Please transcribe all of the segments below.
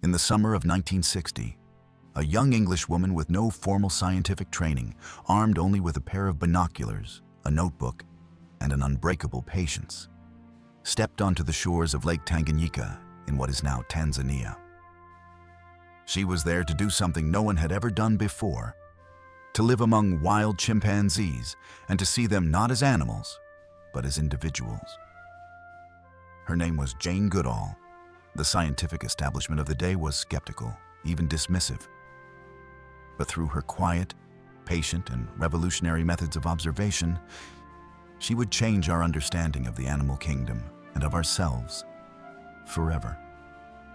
In the summer of 1960, a young English woman with no formal scientific training, armed only with a pair of binoculars, a notebook, and an unbreakable patience, stepped onto the shores of Lake Tanganyika in what is now Tanzania. She was there to do something no one had ever done before, to live among wild chimpanzees and to see them not as animals, but as individuals. Her name was Jane Goodall. The scientific establishment of the day was skeptical, even dismissive. But through her quiet, patient, and revolutionary methods of observation, she would change our understanding of the animal kingdom and of ourselves forever.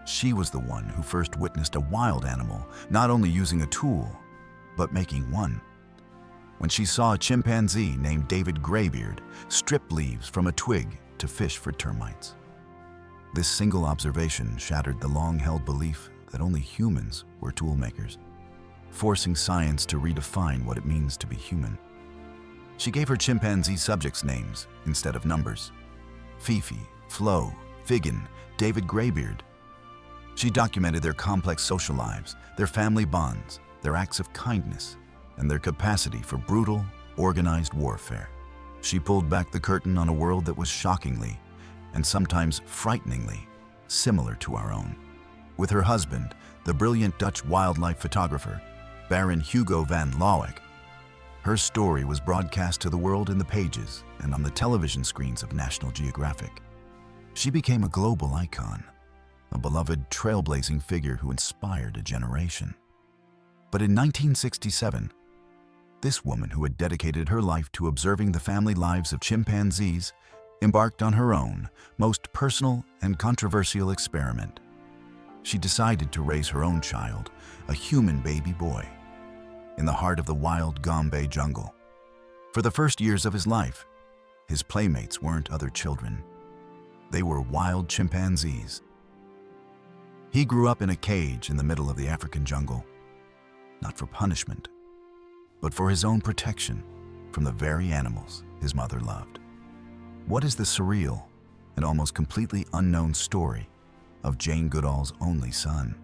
She was the one who first witnessed a wild animal not only using a tool, but making one. When she saw a chimpanzee named David Graybeard strip leaves from a twig to fish for termites. This single observation shattered the long-held belief that only humans were tool makers, forcing science to redefine what it means to be human. She gave her chimpanzee subjects names instead of numbers: Fifi, Flo, Figan, David Graybeard. She documented their complex social lives, their family bonds, their acts of kindness, and their capacity for brutal, organized warfare. She pulled back the curtain on a world that was shockingly, and sometimes frighteningly, similar to our own. With her husband, the brilliant Dutch wildlife photographer, Baron Hugo van Lawick, her story was broadcast to the world in the pages and on the television screens of National Geographic. She became a global icon, a beloved trailblazing figure who inspired a generation. But in 1967, this woman who had dedicated her life to observing the family lives of chimpanzees embarked on her own, most personal and controversial experiment. She decided to raise her own child, a human baby boy, in the heart of the wild Gombe jungle. For the first years of his life, his playmates weren't other children. They were wild chimpanzees. He grew up in a cage in the middle of the African jungle, not for punishment, but for his own protection from the very animals his mother loved. What is the surreal and almost completely unknown story of Jane Goodall's only son?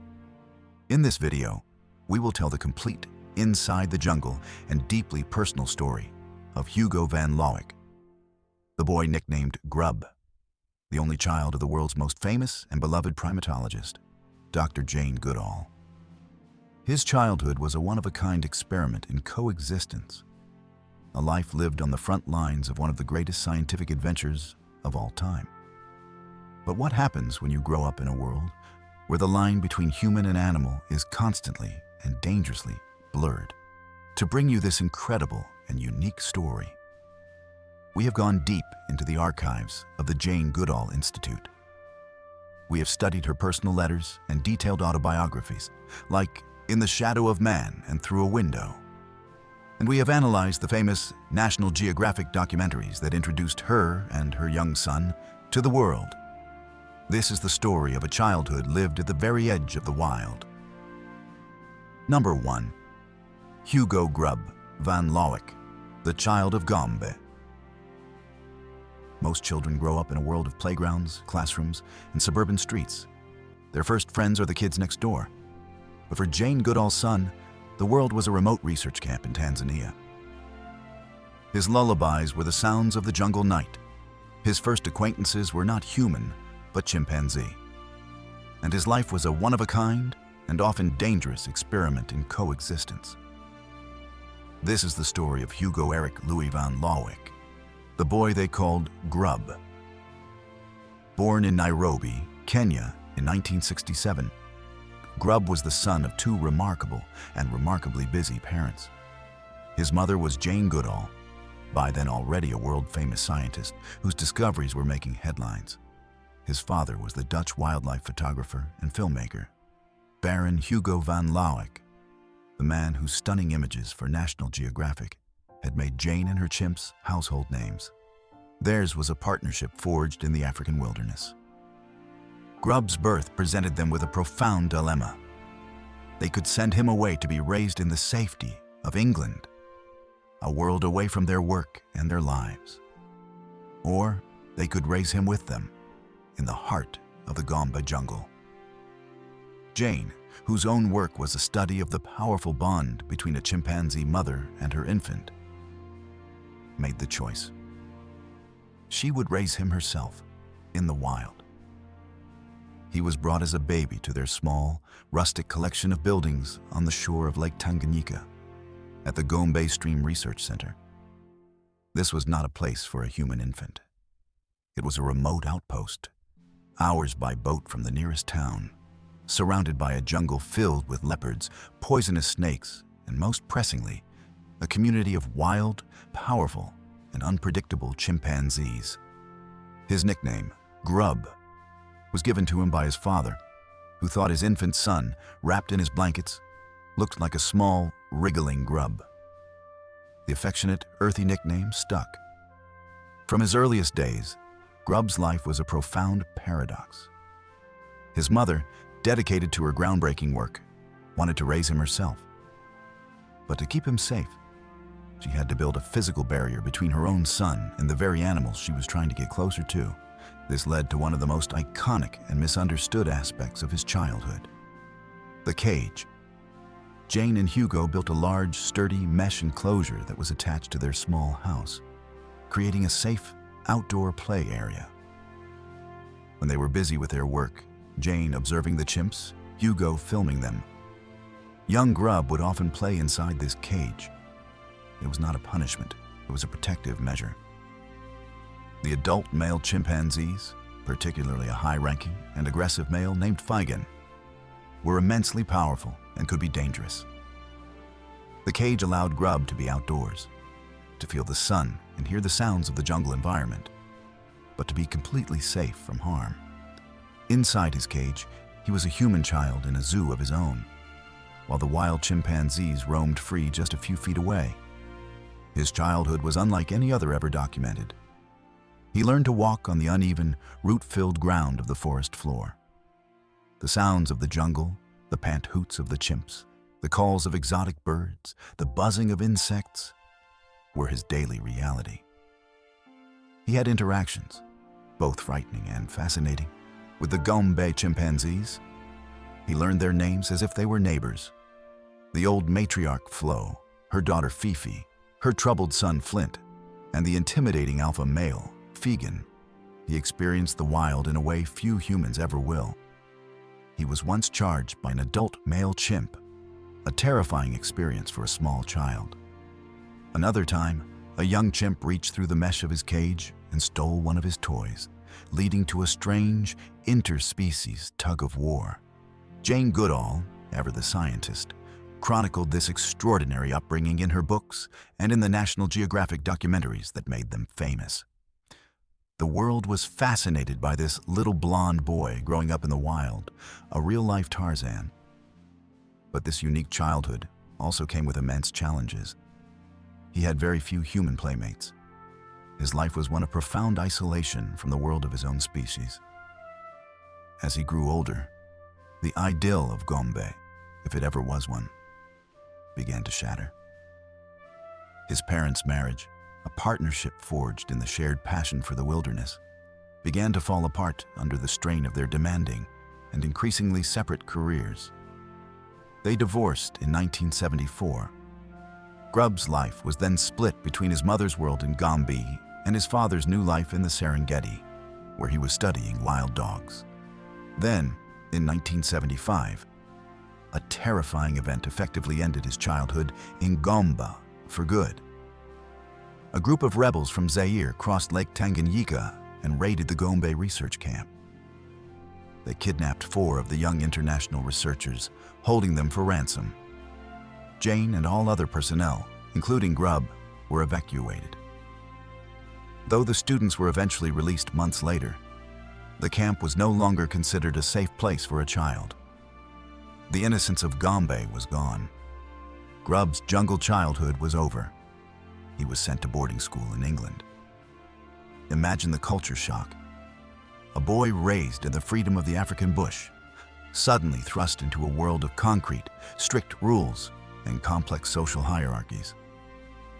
In this video, we will tell the complete inside the jungle and deeply personal story of Hugo van Lawick, the boy nicknamed Grub, the only child of the world's most famous and beloved primatologist, Dr. Jane Goodall. His childhood was a one-of-a-kind experiment in coexistence, a life lived on the front lines of one of the greatest scientific adventures of all time. But what happens when you grow up in a world where the line between human and animal is constantly and dangerously blurred? To bring you this incredible and unique story, we have gone deep into the archives of the Jane Goodall Institute. We have studied her personal letters and detailed autobiographies, like In the Shadow of Man and Through a Window. And we have analyzed the famous National Geographic documentaries that introduced her and her young son to the world. This is the story of a childhood lived at the very edge of the wild. Number 1. Hugo Grub van Lawick, the child of Gombe. Most children grow up in a world of playgrounds, classrooms, and suburban streets. Their first friends are the kids next door. But for Jane Goodall's son, the world was a remote research camp in Tanzania. His lullabies were the sounds of the jungle night. His first acquaintances were not human, but chimpanzee. And his life was a one-of-a-kind and often dangerous experiment in coexistence. This is the story of Hugo Eric Louis van Lawick, the boy they called Grub. Born in Nairobi, Kenya in 1967, Grub was the son of two remarkable and remarkably busy parents. His mother was Jane Goodall, by then already a world-famous scientist whose discoveries were making headlines. His father was the Dutch wildlife photographer and filmmaker, Baron Hugo van Lawick, the man whose stunning images for National Geographic had made Jane and her chimps household names. Theirs was a partnership forged in the African wilderness. Grub's birth presented them with a profound dilemma. They could send him away to be raised in the safety of England, a world away from their work and their lives. Or they could raise him with them in the heart of the Gombe jungle. Jane, whose own work was a study of the powerful bond between a chimpanzee mother and her infant, made the choice. She would raise him herself in the wild. He was brought as a baby to their small, rustic collection of buildings on the shore of Lake Tanganyika at the Gombe Stream Research Center. This was not a place for a human infant. It was a remote outpost, hours by boat from the nearest town, surrounded by a jungle filled with leopards, poisonous snakes, and most pressingly, a community of wild, powerful, and unpredictable chimpanzees. His nickname, Grub, was given to him by his father, who thought his infant son, wrapped in his blankets, looked like a small, wriggling grub. The affectionate, earthy nickname stuck. From his earliest days, Grub's life was a profound paradox. His mother, dedicated to her groundbreaking work, wanted to raise him herself. But to keep him safe, she had to build a physical barrier between her own son and the very animals she was trying to get closer to. This led to one of the most iconic and misunderstood aspects of his childhood: the cage. Jane and Hugo built a large, sturdy mesh enclosure that was attached to their small house, creating a safe, outdoor play area. When they were busy with their work, Jane observing the chimps, Hugo filming them, young Grub would often play inside this cage. It was not a punishment, it was a protective measure. The adult male chimpanzees, particularly a high-ranking and aggressive male named Figan, were immensely powerful and could be dangerous. The cage allowed Grub to be outdoors, to feel the sun and hear the sounds of the jungle environment, but to be completely safe from harm. Inside his cage, he was a human child in a zoo of his own, while the wild chimpanzees roamed free just a few feet away. His childhood was unlike any other ever documented. He learned to walk on the uneven, root-filled ground of the forest floor. The sounds of the jungle, the pant hoots of the chimps, the calls of exotic birds, the buzzing of insects were his daily reality. He had interactions, both frightening and fascinating, with the Gombe chimpanzees. He learned their names as if they were neighbors. The old matriarch Flo, her daughter Fifi, her troubled son Flint, and the intimidating alpha male, Figan. He experienced the wild in a way few humans ever will. He was once charged by an adult male chimp, a terrifying experience for a small child. Another time, a young chimp reached through the mesh of his cage and stole one of his toys, leading to a strange, interspecies tug-of-war. Jane Goodall, ever the scientist, chronicled this extraordinary upbringing in her books and in the National Geographic documentaries that made them famous. The world was fascinated by this little blonde boy growing up in the wild, a real-life Tarzan. But this unique childhood also came with immense challenges. He had very few human playmates. His life was one of profound isolation from the world of his own species. As he grew older, the idyll of Gombe, if it ever was one, began to shatter. His parents' marriage, a partnership forged in the shared passion for the wilderness, began to fall apart under the strain of their demanding and increasingly separate careers. They divorced in 1974. Grub's life was then split between his mother's world in Gombe and his father's new life in the Serengeti, where he was studying wild dogs. Then, in 1975, a terrifying event effectively ended his childhood in Gombe for good. A group of rebels from Zaire crossed Lake Tanganyika and raided the Gombe research camp. They kidnapped 4 of the young international researchers, holding them for ransom. Jane and all other personnel, including Grub, were evacuated. Though the students were eventually released months later, the camp was no longer considered a safe place for a child. The innocence of Gombe was gone. Grub's jungle childhood was over. He was sent to boarding school in England. Imagine the culture shock. A boy raised in the freedom of the African bush, suddenly thrust into a world of concrete, strict rules, and complex social hierarchies.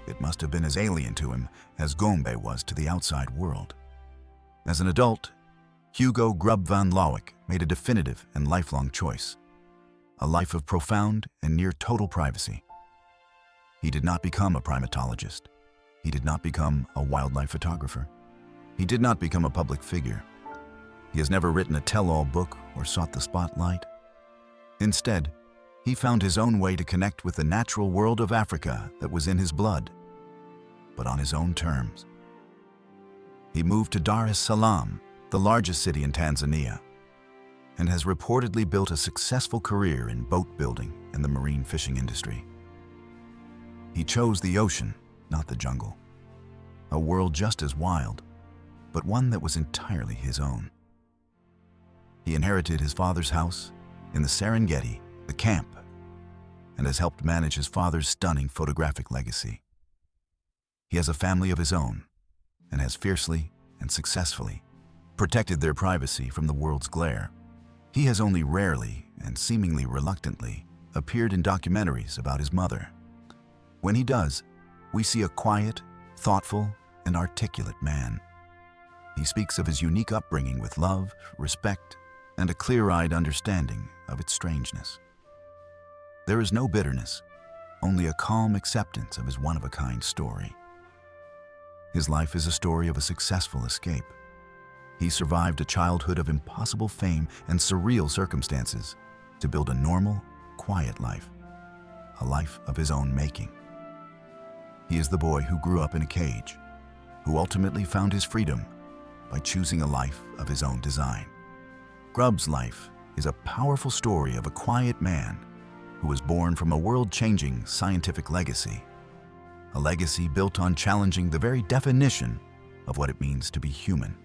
It must have been as alien to him as Gombe was to the outside world. As an adult, Hugo Grub van Lawick made a definitive and lifelong choice. a life of profound and near total privacy. He did not become a primatologist. He did not become a wildlife photographer. He did not become a public figure. He has never written a tell-all book or sought the spotlight. Instead, he found his own way to connect with the natural world of Africa that was in his blood, but on his own terms. He moved to Dar es Salaam, the largest city in Tanzania, and has reportedly built a successful career in boat building and the marine fishing industry. He chose the ocean, not the jungle, a world just as wild, but one that was entirely his own. He inherited his father's house in the Serengeti, the camp, and has helped manage his father's stunning photographic legacy. He has a family of his own and has fiercely and successfully protected their privacy from the world's glare. He has only rarely and seemingly reluctantly appeared in documentaries about his mother. When he does, we see a quiet, thoughtful, and articulate man. He speaks of his unique upbringing with love, respect, and a clear-eyed understanding of its strangeness. There is no bitterness, only a calm acceptance of his one-of-a-kind story. His life is a story of a successful escape. He survived a childhood of impossible fame and surreal circumstances to build a normal, quiet life, a life of his own making. He is the boy who grew up in a cage, who ultimately found his freedom by choosing a life of his own design. Grub's life is a powerful story of a quiet man who was born from a world-changing scientific legacy, a legacy built on challenging the very definition of what it means to be human.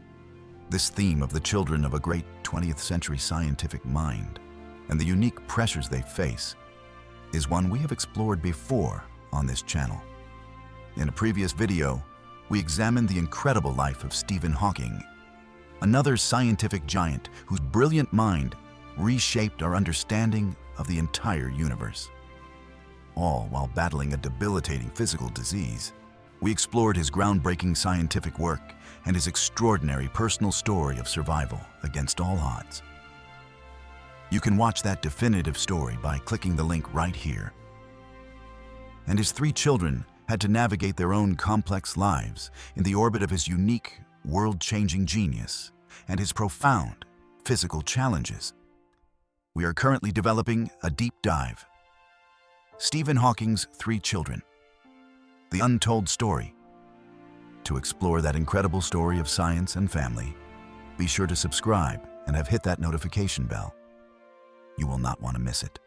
This theme of the children of a great 20th century scientific mind and the unique pressures they face is one we have explored before on this channel. In a previous video, we examined the incredible life of Stephen Hawking, another scientific giant whose brilliant mind reshaped our understanding of the entire universe. All while battling a debilitating physical disease, we explored his groundbreaking scientific work and his extraordinary personal story of survival against all odds. You can watch that definitive story by clicking the link right here. And his 3 children had to navigate their own complex lives in the orbit of his unique, world-changing genius and his profound physical challenges. We are currently developing a deep dive. Stephen Hawking's 3 children, the untold story. To explore that incredible story of science and family, be sure to subscribe and have hit that notification bell. You will not want to miss it.